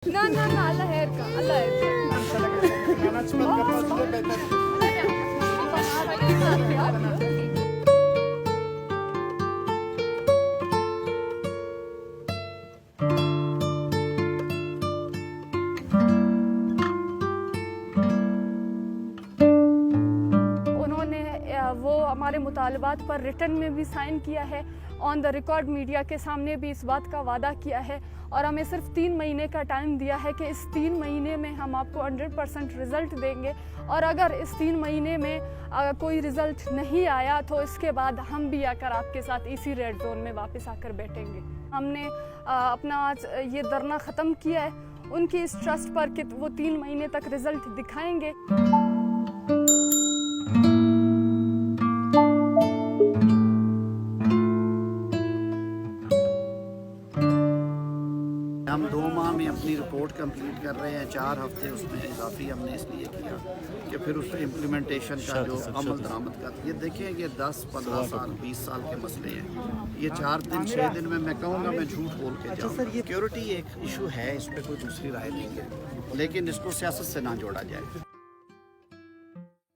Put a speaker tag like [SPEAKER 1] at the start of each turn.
[SPEAKER 1] ना ना ना अल्लाह खैर का अल्लाह वो हमारे मुतालबात पर रिटर्न में भी साइन किया है, ऑन द रिकॉर्ड मीडिया के सामने भी इस बात का वादा किया है और हमें सिर्फ 3 महीने का टाइम दिया है कि इस 3 महीने में हम आपको 100% रिज़ल्ट देंगे और अगर इस 3 महीने में अगर कोई रिज़ल्ट नहीं आया तो इसके बाद हम भी आकर आपके साथ इसी रेड जोन में वापस आकर बैठेंगे। हमने अपना आज ये धरना ख़त्म किया है उनकी इस ट्रस्ट पर कि वो 3 महीने तक रिज़ल्ट दिखाएंगे।
[SPEAKER 2] हम 2 माह में अपनी रिपोर्ट कंप्लीट कर रहे हैं, 4 हफ्ते उसमें इजाफी हमने इसलिए किया कि फिर उस इम्प्लीमेंटेशन का जो अमल दरामद का ये देखें ये 10-15 साल 20 साल के मसले हैं। ये 4 दिन 6 दिन में मैं कहूँगा मैं झूठ बोल के जाऊँ। सिक्योरिटी एक इशू है, इस पर कोई दूसरी राय नहीं है, लेकिन इसको सियासत से ना जोड़ा जाए।